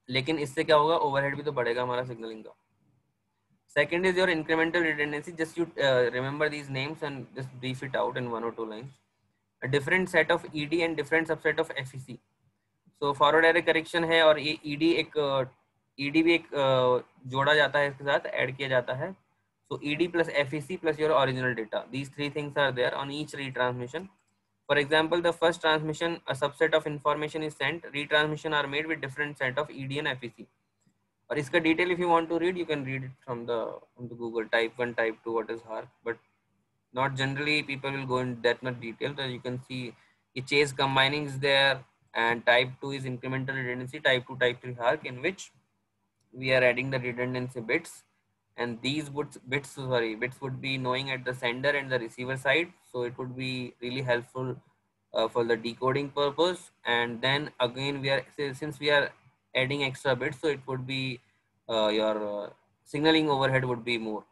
लेकिन इससे क्या होगा, ओवरहेड भी तो बढ़ेगा हमारा सिग्नलिंग का. Second is your incremental redundancy. Just you remember these names and just brief it out in 1 or 2 lines. A different set of ED and different subset of FEC. So forward error correction है, और ये ED भी एक जोड़ा जाता है, इसके साथ ऐड किया जाता है. So ED plus FEC plus your original data. These three things are there on each retransmission. For example, the first transmission, a subset of information is sent. Retransmission are made with different set of ED and FEC. और इसका detail if you want to read, you can read it from the Google. Type 1, type 2, what is HARK, but not generally people will go in that much detail. So you can see the chase combining is there, and type 2 is incremental redundancy, type 2, type 3 HARK, in which we are adding the redundancy bits, and these bits would be knowing at the sender and the receiver side, so it would be really helpful for the decoding purpose. And then again since we are adding extra bits, so it would be your signaling overhead would be more.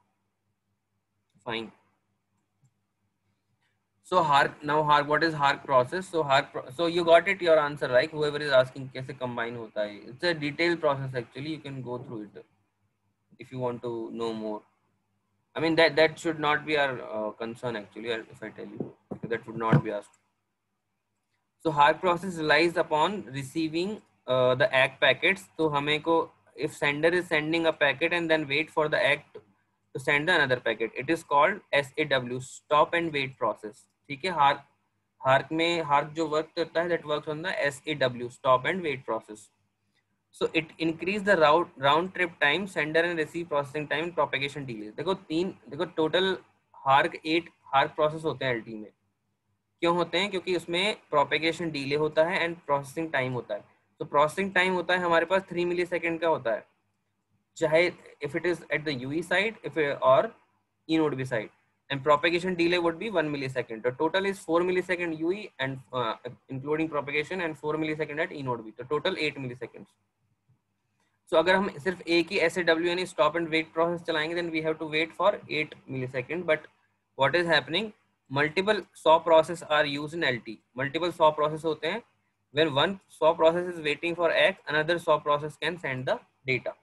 Fine. So HARK, what is HARK process? So so you got it, your answer, right? Whoever is asking कैसे combine होता है, it's a detailed process actually. You can go through it if you want to know more. I mean that should not be our concern actually. If I tell you, that would not be asked. So HARK process relies upon receiving the ACK packets. So हमें को, if sender is sending a packet and then wait for the ACK to send another packet, it is called SAW, stop and wait process. ठीक है, HARK जो work करता है, that works on the SAW, stop and wait process. So it increase the round trip time, sender and receive processing time, propagation delays. देखो total HARK 8 HARK process होते हैं LT में. क्यों होते हैं? क्योंकि उसमें प्रोपेगेशन डिले होता है एंड प्रोसेसिंग टाइम होता है. तो प्रोसेसिंग टाइम होता है हमारे पास 3 मिली सेकेंड का होता है, चाहे if it is at the UE side और e node B side, and propagation delay would be 1 millisecond. तो total is 4 millisecond UE and including propagation, and 4 millisecond at e node B, तो total 8 millisecond. So अगर हम सिर्फ एक ही SAW यानी stop and wait process चलाएंगे, then we have to wait for 8 millisecond. But what is happening, multiple SAW process are used in LT. Multiple SAW process होते हैं. When one SAW process is waiting for ACK, another SAW process can send the data.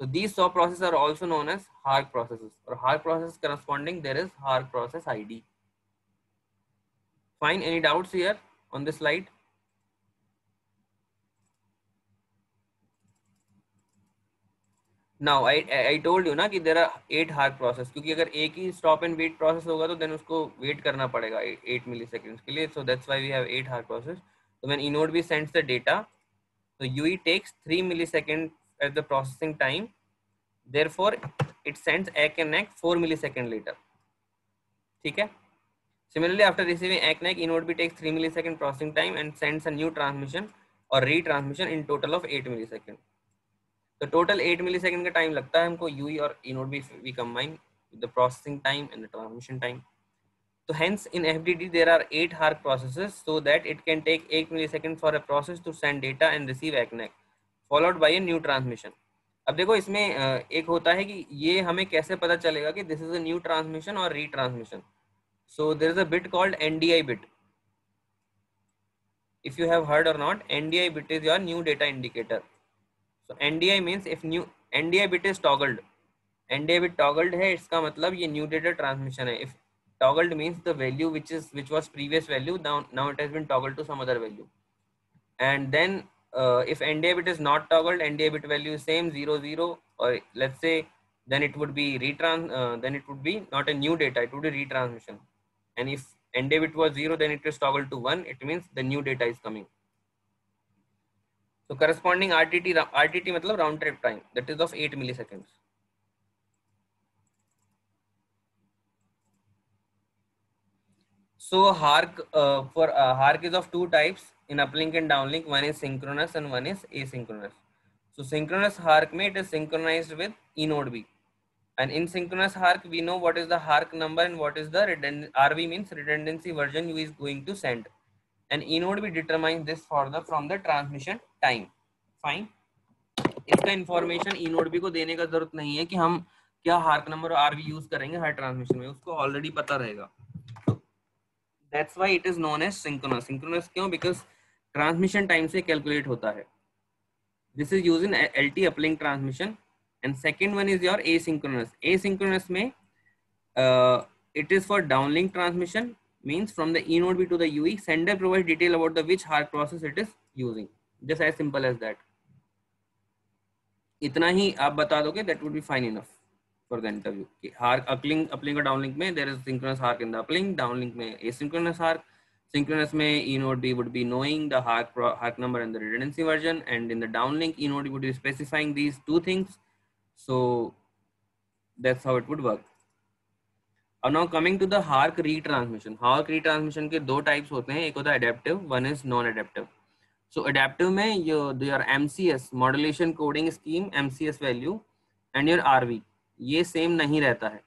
So these SAW processes are also known as HARK processes. Or HARK process corresponding, there is HARK process ID. Fine. Any doubts here on this slide? Now I told you ना कि there are 8 HARK process, क्योंकि अगर एक ही stop and wait process होगा तो then उसको wait करना पड़ेगा 8 milliseconds के लिए. So that's why we have 8 HARK process. So when eNodeB sends the data, so UE takes 3 milliseconds as the processing time. Therefore it sends ACK and ACK 4 millisecond later. ठीक है. Similarly, after receiving ACNAC, eNodeB takes 3 millisecond processing time and sends a new transmission or retransmission in total of 8 millisecond. तो total 8 millisecond का time लगता है हमको UE और eNodeB we combine the processing time and the transmission time. So hence in FDD there are 8 HARQ processes so that it can take 8 milliseconds for a process to send data and receive ACNAC followed by a new transmission. अब देखो इसमें एक होता है कि ये हमें कैसे पता चलेगा कि this is a new transmission or retransmission. So there is a bit called NDI bit. If you have heard or not, NDI bit is your new data indicator. So NDI means if new NDI bit is toggled. NDI bit toggled है इसका मतलब ये new data transmission है. If toggled means the value which was previous value now it has been toggled to some other value. And then if NDI bit is not toggled, NDI bit value is same 0 0, or let's say then it would be then it would be not a new data, it would be retransmission. And if NDI bit was 0, then it is toggled to 1. It means the new data is coming. So corresponding RTT मतलब round trip time, that is of 8 milliseconds. So HARQ HARQ is of two types in uplink and downlink. One is synchronous and one is asynchronous. So synchronous HARQ में it is synchronized with eNodeB. And in synchronous HARQ, we know what is the HARQ number and what is the RV means redundancy version you is going to send. And eNodeB determines this from the transmission time. Fine. इसका information eNodeB को देने का जरूरत नहीं है कि हम क्या HARQ number और RV use करेंगे हर transmission में, उसको already पता रहेगा. That's why it is known as synchronous. Synchronous क्यों? Because transmission time से calculate होता है. This is used in LT uplink transmission. And second one is your asynchronous. Asynchronous में it is for downlink transmission, means from the eNodeB to the UE, sender provides detail about the which HARQ process it is using. Just as simple as that. इतना ही आप बता दोगे, that would be fine enough for the interview. HARQ uplink और downlink में there is synchronous HARQ in the uplink, downlink में asynchronous HARQ. Synchronous में eNodeB would be knowing the HARQ number and the redundancy version, and in the downlink eNodeB would be specifying these two things. So that's how it would work. Now coming to the HARQ retransmission. HARQ retransmission के दो types होते हैं, एक होता है adaptive, one is non-adaptive. So adaptive में your MCS modulation coding scheme MCS value and your RV ये same नहीं रहता है,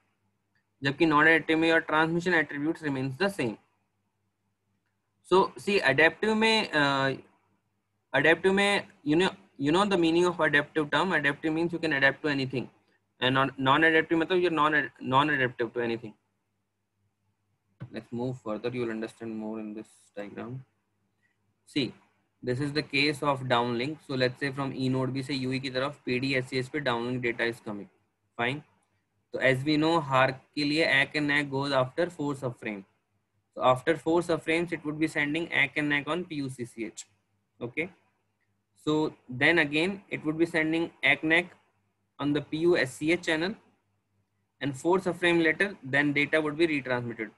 जबकि non-adaptive में your transmission attributes remains the same. So see adaptive में you know the meaning of adaptive term. Adaptive means you can adapt to anything, and non-adaptive मतलब you're non-adaptive to anything. Let's move further. You will understand more in this diagram. See, this is the case of downlink. So let's say from eNodeB से UE की तरफ PD SCH पे downlink data is coming. Fine. So as we know, HARQ के लिए ACK and NAC goes after 4 subframes. So after 4 subframes, it would be sending ACK and NAC on PUCCH. Okay. So then again, it would be sending ACNAC on the PU-SCH channel, and 4 subframe later, then data would be retransmitted.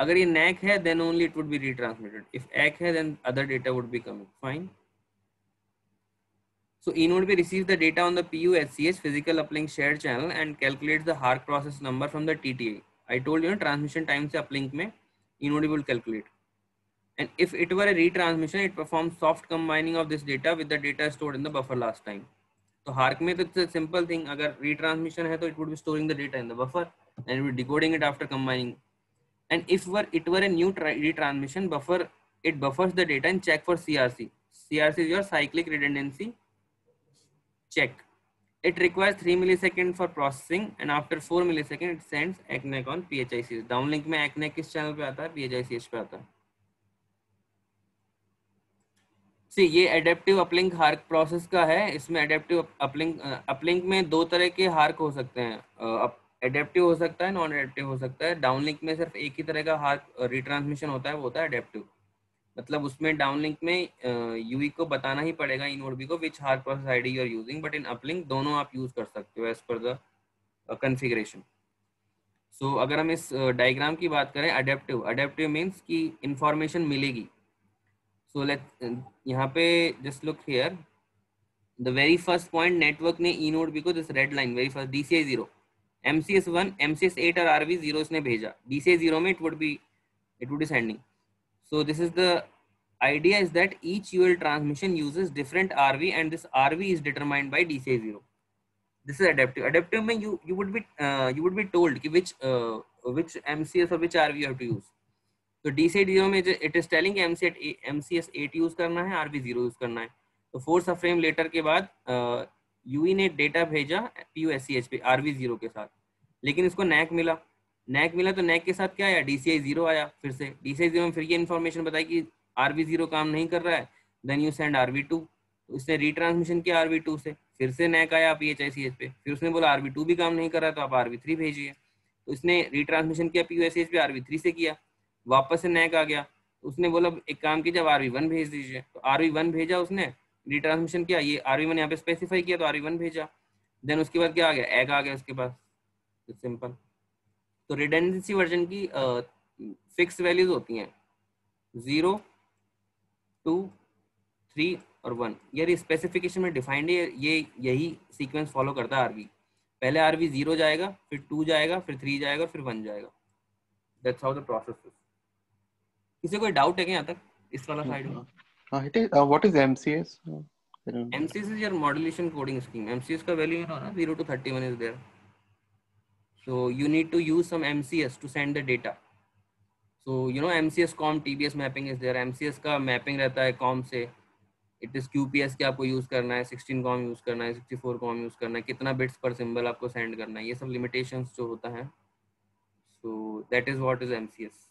अगर ये NAC है, then only it would be retransmitted. If ACK है, then other data would be coming. Fine. So eNodeB receives the data on the PU-SCH physical uplink shared channel and calculates the HARQ process number from the TTA. I told you, transmission time से uplink में eNodeB will calculate. And if it were a retransmission, it performs soft combining of this data with the data stored in the buffer last time. So HARQ में तो it's a simple thing. अगर retransmission है तो it would be storing the data in the buffer and it would be decoding it after combining. And if it were a new retransmission, it buffers the data and check for CRC. CRC is your cyclic redundancy check. It requires 3 milliseconds for processing, and after 4 milliseconds, it sends ACNAC on PHICH. Downlink में ACNAC किस channel पे आता है? PHICH पे आता है. See, ये adaptive uplink HARQ process का है. इसमें adaptive uplink में दो तरह के HARQ हो सकते हैं. Adaptive हो सकता है, non adaptive हो सकता है. Downlink में सिर्फ एक ही तरह का HARQ retransmission होता है, वो होता है adaptive. मतलब उसमें downlink में UE को बताना ही पड़ेगा eNodeB को which HARQ process ID you are using, but in uplink दोनों आप use कर सकते हो as per the configuration. So अगर हम इस diagram की बात करें, adaptive means कि information मिलेगी. So let's यहाँ पे just look here. The very first point network ने eNodeB को this red line very first DCI 0 MCS 1, MCS 8 और RV 0 इसने भेजा, DCI 0 में it would be sending. So this is the idea, is that each UL transmission uses different RV, and this RV is determined by DCI 0. This is adaptive. Adaptive में you would be told कि which MCS or which RV you have to use. तो DCI 0 में it is telling MCS 8 use करना है, RV 0 use करना है. तो 4 सब फ्रेम लेटर के बाद UE ने डेटा भेजा PUSCH पे RV 0 के साथ, लेकिन इसको NAC मिला. तो NAC के साथ क्या आया, DCI 0 आया. फिर से DCI 0 में फिर ये इन्फॉर्मेशन बताई कि RV 0 काम नहीं कर रहा है, देन यू सेंड RV 2. उसने रीट्रांसमिशन किया RV 2 से, फिर से NAC आया PHICH पे, फिर उसने बोला RV 2 भी काम नहीं कर रहा है तो आप RV 3 भेजिए. तो इसने रीट्रांसमिशन किया PUSCH पे, RV 3 से किया, वापस से NAC आ गया. उसने बोला एक काम कीजिए, अब RV 1 भेज दीजिए. तो RV 1 भेजा उसने, रीट्रांसमिशन किया, ये RV 1 यहाँ पे स्पेसिफाई किया तो RV 1 भेजा. देन उसके बाद क्या आ गया, एग आ गया उसके पास. सिंपल. तो रिडंडेंसी वर्जन की फिक्स वैल्यूज होती हैं 0, 2, 3 और 1. यार स्पेसिफिकेशन में डिफाइंड है, ये यही सीक्वेंस फॉलो करता है RV. पहले RV 0 जाएगा, फिर 2 जाएगा, फिर 3 जाएगा, फिर 1 जाएगा. That's how the process is. किसी कोई डाउट है क्या यहाँ तक इस वाला साइड में? What is MCS? MCS is your modulation coding scheme. MCS का वैल्यू है ना 0 to 31 is there. So you need to use some MCS to send the data. So you know MCS COM TBS mapping is there. MCS का mapping रहता है COM से. It is QPS के आपको use करना है, 16 COM यूज करना है, 64 COM यूज करना है, कितना बिट्स पर सिंबल आपको सेंड करना है, ये सब लिमिटेशंस जो होता है. So that is what is MCS.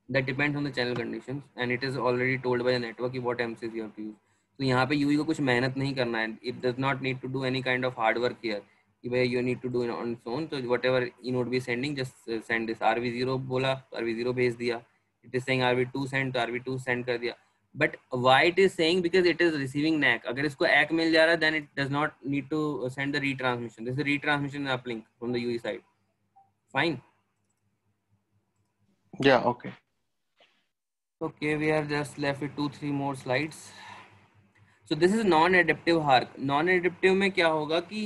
That depends on the channel conditions and it is already told by the network what MCS you have to use. तो यहाँ पे UE को कुछ मेहनत नहीं करना है. It does not need to do any kind of hard work here. कि भाई you need to do it on its own. So whatever eNode be sending, just send this. RV0 बोला, RV0 भेज दिया. It is saying RV2 send, तो RV2 send कर दिया. But why it is saying, because it is receiving NAC. अगर इसको ACK मिल जा रहा है, then it does not need to send the retransmission. This is the retransmission uplink from the UE side. Fine. Yeah. Okay. Okay, we are just left with 2-3 more slides. So this is non-adaptive HARQ. Non-adaptive में क्या होगा कि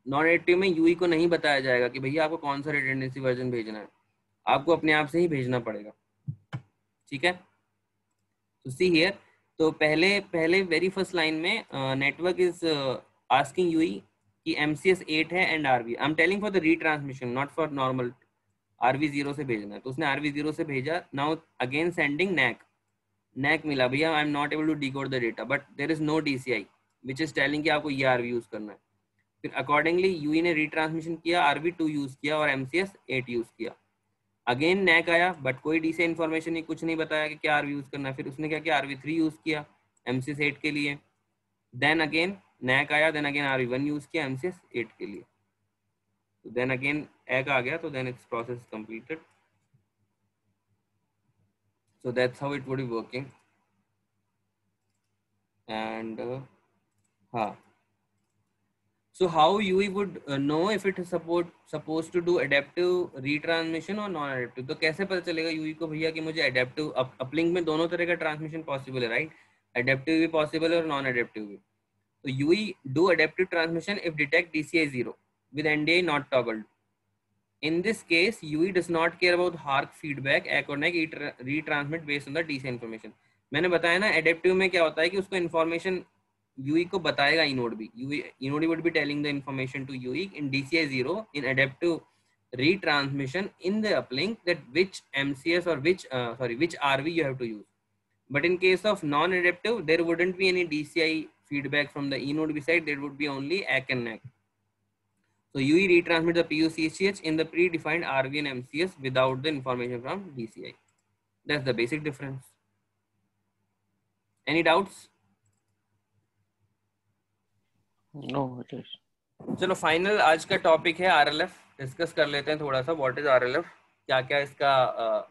non-adaptive में UE को नहीं बताया जाएगा कि भैया आपको कौन सा redundancy वर्जन भेजना है, आपको अपने आप से ही भेजना पड़ेगा. ठीक है. तो see here, तो पहले वेरी फर्स्ट लाइन में नेटवर्क इज आस्किंग UE कि MCS 8 है and RV. I am telling for the retransmission, not for normal. RV 0 से भेजना है, तो उसने RV 0 से भेजा. नाउ अगेन सेंडिंग NAC मिला, भैया I am not able to decode the data, but there is no DCI which is telling कि आपको ये RV यूज करना है. फिर अकॉर्डिंगली UE ने रीट्रांसमिशन किया, RV 2 यूज किया और MCS 8 यूज किया. अगेन NAC आया, बट कोई DCI इन्फॉर्मेशन नहीं, कुछ नहीं बताया कि क्या RV यूज करना है. फिर उसने क्या किया, RV 3 यूज किया MCS 8 के लिए. देन अगेन NAC आया, देन अगेन RV 1 यूज किया MCS 8 के लिए. Then again egg आ गया, तो then its process is completed. So that's how it would be working. And so how UE would know if it is supposed to do adaptive retransmission or non-adaptive? तो कैसे पता चलेगा UE को भैया कि मुझे adaptive uplink में दोनों तरह का ट्रांसमिशन पॉसिबल है, राइट? Adaptive भी पॉसिबल है और non-adaptive भी. तो UE do adaptive transmission if detect DCI 0 with NDI not toggled. In this case, UE does not care about HARQ feedback, ACK or NAC, retransmit based on the DCI information. मैंने बताया ना, adaptive में क्या होता है कि उसको information UE को बताएगा eNode भी. eNode would be telling the information to UE in DCI 0 in adaptive retransmission in the uplink that which MCS or which RV you have to use. But in case of non-adaptive, there wouldn't be any DCI feedback from the eNode side. There would be only ACK and NAC. So UE retransmit the PUCH in the predefined RV and MCS without the information from DCI. That's the basic difference. Any doubts? No, it is. चलो final आज का topic है RLF. Discuss कर लेते हैं थोड़ा सा. What is RLF, क्या क्या इसका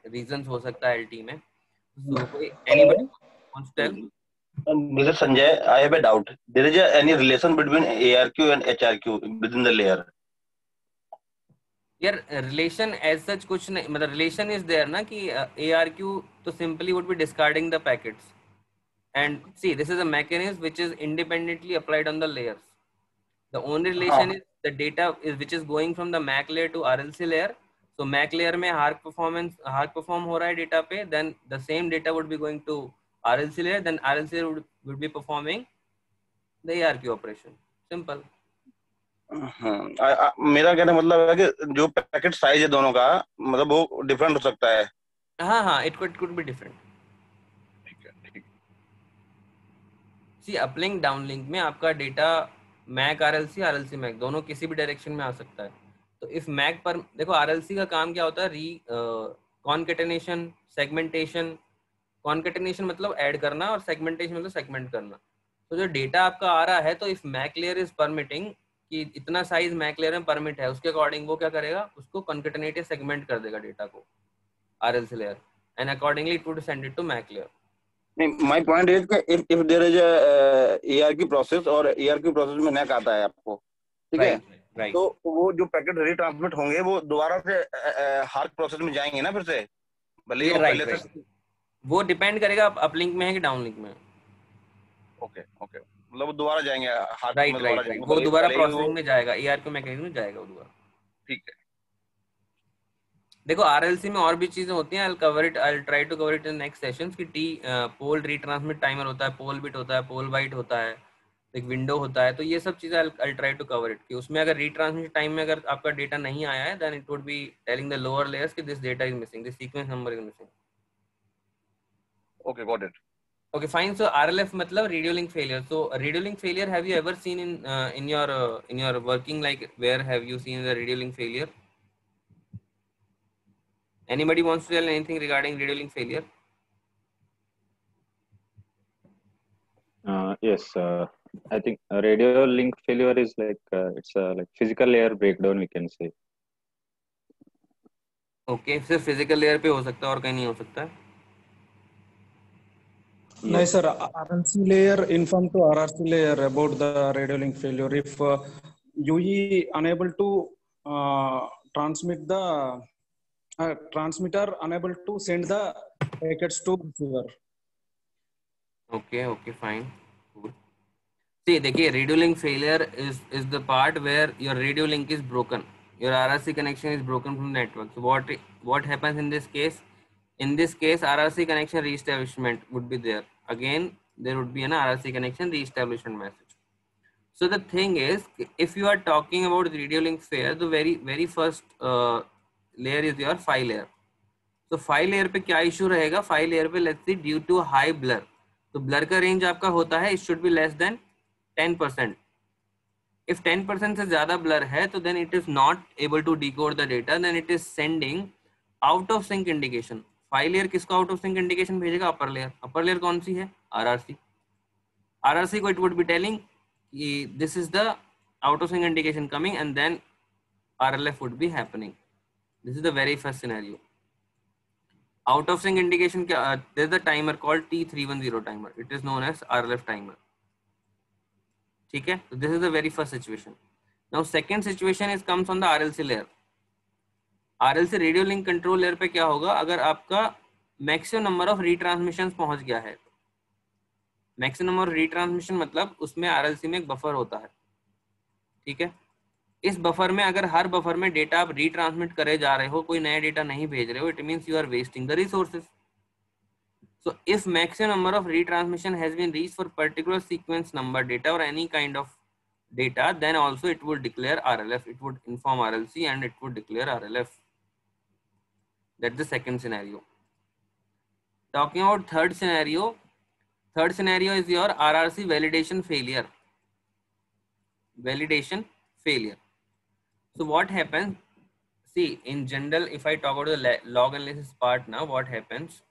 रीजंस हो सकता है LT में. So anybody wants to tell? This is Sanjay. I have a doubt. There is any relation between ARQ and HRQ within the layer? यार रिलेशन एज सच कुछ नहीं, मतलब रिलेशन इज देयर ना कि ARQ तो simply would be discarding the packets and see this is a mechanism which is independently applied on the layers. The only relation is the data is which is going from the MAC layer to RLC layer. So MAC layer में HARC perform हो रहा है data पे, then the same data would be going to RLC layer, then RLC layer would be performing the ARQ operation. Simple. मेरा कहने का मतलब है कि जो पैकेट साइज है दोनों का, मतलब वो डिफरेंट हो सकता है. हाँ, it could be different. ठीक है. See, uplink downlink में आपका डेटा मैक RLC मैक दोनों किसी भी डायरेक्शन में आ सकता है. तो इफ मैक पर देखो, RLC का काम क्या होता है, कॉन्केटेनेशन, सेगमेंटेशन. कॉन्केटेनेशन मतलब ऐड करना और सेगमेंटेशन मतलब सेगमेंट करना. तो जो डेटा आपका आ रहा है, तो if MAC layer is permitting कि इतना साइज मैक लेयर में परमिट है, उसके अकॉर्डिंग वो क्या करेगा, उसको कॉन्केटेनेट या सेगमेंट कर देगा डेटा को RLC layer, and accordingly it would send it to MAC layer. नहीं, माय पॉइंट इज कि if there is ARQ process और ARQ प्रोसेस में मैक आता है आपको, ठीक है, राइट. तो वो जो पैकेट रीट्रांसमिट होंगे वो दोबारा से हार्क प्रोसेस में जाएंगे ना फिर से, भले ही वो पहले से. वो डिपेंड करेगा अपलिंक में है कि डाउनलिंक में. ओके, मतलब वो दोबारा जाएंगे हार्क में, दोबारा राइट. जाएंगे, वो दोबारा प्रोसेसिंग में जाएगा, ARQ मैकेनिज्म में जाएगा वो दोबारा. ठीक है. देखो RLC में और भी चीजें होती हैं. I'll try to cover it in next sessions कि पोल रीट्रांसमिट टाइमर होता है, पोल बिट होता है, पोल बाइट होता है, एक विंडो होता है. तो ये सब चीजें I'll try to cover it कि उसमें अगर रीट्रांसमिट टाइम में अगर आपका डेटा नहीं आया है, then it would be telling the lower layers कि this data is missing, this sequence number is missing. Okay, got it. Okay, fine. So RLF मतलब radio link failure. So radio link failure, have you ever seen in your working, like where have you seen the radio link failure? Anybody wants to tell anything regarding radio link failure? Yes, I think a radio link failure is like it's like physical layer breakdown, we can say. Okay, सिर्फ physical layer पे हो सकता है और कहीं नहीं हो सकता है. नहीं sir, RLC layer inform to RRC layer about the radio link failure. If UE unable to transmit the transmitter unable to send the packets to receiver. Okay, fine. Cool. See, देखिए, radio link failure is the part where your radio link is broken. Your RRC connection is broken from the network. So what happens in this case? In this case, RRC connection reestablishment would be there. Again, there would be an RRC connection reestablishment message. So the thing is, if you are talking about the radio link failure, the very first layer is your file layer. So file layer पे क्या issue रहेगा? File layer पे let's say due to high blur. तो blur का range आपका होता है, it should be less than 10%. If 10% से ज़्यादा blur है, तो then it is not able to decode the data. Then it is sending out of sync indication. File layer किसको out of sync indication भेजेगा? Upper layer. Upper layer कौन सी है? RRC. RRC को it would be telling कि this is the out of sync indication coming, and then RLF would be happening. This is the very first scenario. Out of sync indication, there's a timer called T310 timer. It is known as RLF timer. ठीक है? So this is the very first situation. Now second situation comes on the RLC layer. RLC radio link control layer पे क्या होगा? अगर आपका maximum number of retransmissions पहुंच गया है, maximum number of retransmission मतलब उसमें RLC में एक बफर होता है, ठीक है? इस बफर में अगर हर बफर में डेटा आप रीट्रांसमिट करे जा रहे हो, कोई नया डेटा नहीं भेज रहे हो, it means you are wasting the resources. So if maximum number of retransmission has been reached for particular sequence number data और any kind of data, then also it would declare RLF. It would inform RLC and it would declare RLF. That's the second scenario. Talking about third scenario is your RRC validation failure. So what happens? See, in general, if I talk about the log analysis part now, what happens?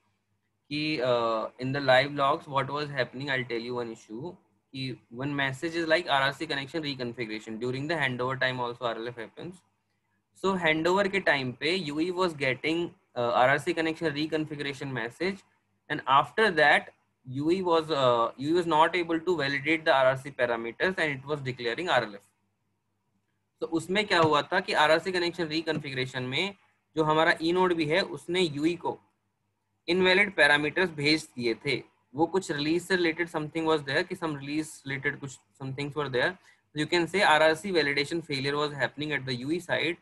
In the live logs, what was happening, I'll tell you one issue. One message is like RRC connection reconfiguration. During the handover time also RLF happens. So handover ke time pe UE was getting RRC connection reconfiguration message, and after that UE was not able to validate the RRC parameters and it was declaring RLF. तो उसमें क्या हुआ था कि RRC connection रिकॉन्फ़िगरेशन में जो हमारा ई node भी है उसने यूई को इनवैलिड पैरामीटर्स भेज दिए थे. वो कुछ रिलीज से रिलेटेड समथिंग वाज देयर कि सम रिलीज रिलेटेड कुछ somethings were there, You can say RRC validation failure was happening at the UE side.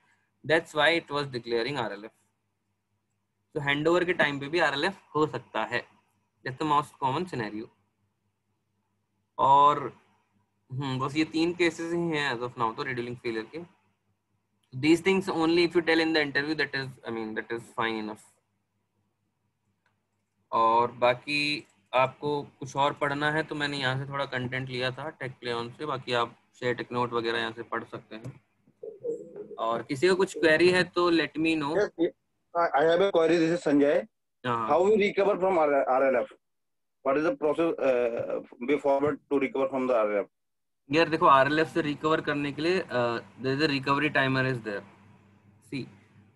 That's why it was declaring RLF. So handover के time पे भी RLF हो सकता है. That's the most common scenario. और बस ये 3 cases ही हैं as of now तो redo link failure के. These things only if you tell in the interview, that is fine enough. और बाकी आपको कुछ और पढ़ना है तो मैंने यहाँ से थोड़ा कंटेंट लिया था टेक प्ले ऑन से, बाकी आप शेयर टेक नोट वगैरह यहाँ से पढ़ सकते हैं. और किसी को कुछ क्वेरी है तो let me know. I have a query. This is Sanjay. How we recover from RLF? What is the process way forward to recover from the RLF? यार देखो RLF से रिकवर करने के लिए there is a recovery timer is there. See,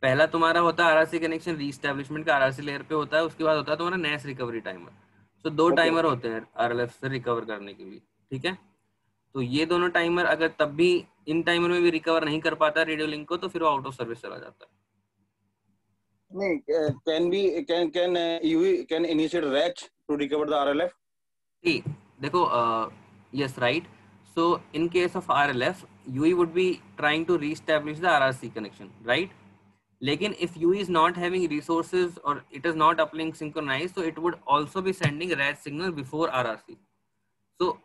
पहला तुम्हारा होता है RRC कनेक्शन रीस्टैब्लिशमेंट का RRC लेयर पे होता है, उसके बाद होता है तुम्हारा नेस रिकवरी टाइमर. तो 2 टाइमर होते हैं RLF से रिकवर करने के लिए, ठीक है. तो ये दोनों टाइमर अगर तब भी इन टाइमर में भी रिकवर नहीं कर पाता रेडियो लिंक को तो फिर वो आउट ऑफ सर्विस चला जाता है. नहीं, can UE can initiate RACH to recover the RLF? See, देखो yes, right. So in case of RLF, UE would be trying to reestablish the RRC connection, right? लेकिन if UE is not having resources or it is not uplink synchronized, so it would also be sending RACH signal before RRC. So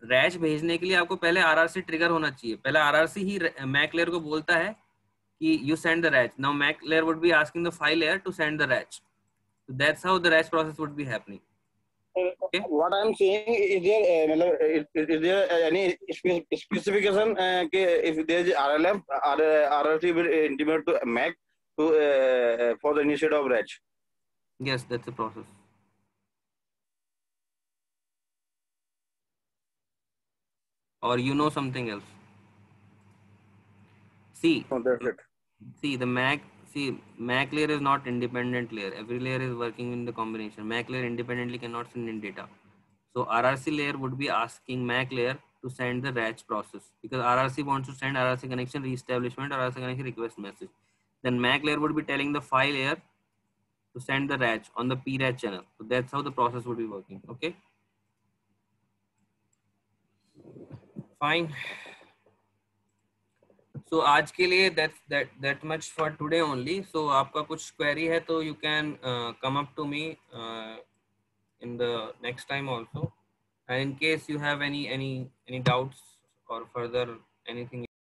RACH भेजने के लिए आपको पहले RRC trigger होना चाहिए. पहले RRC ही MAC layer को बोलता है कि you send the RACH. Now MAC layer would be asking the file layer to send the RACH. So that's how the RACH process would be happening. Okay. What I am saying is there any specification if there is RLF, RRC will intimate to MAC to for the initiate of RACH? Yes, that's the process. Or you know something else? See, that's it. See the MAC layer is not independent layer. Every layer is working in the combination. MAC layer independently cannot send in data. So RRC layer would be asking MAC layer to send the RACH process because RRC wants to send RRC connection reestablishment or RRC connection request message. Then MAC layer would be telling the file layer to send the RACH on the PRACH channel. So that's how the process would be working. Okay. Fine. So आज के लिए that much for today only. So आपका कुछ query है तो you can come up to me in the next time also. And in case you have any doubts or further anything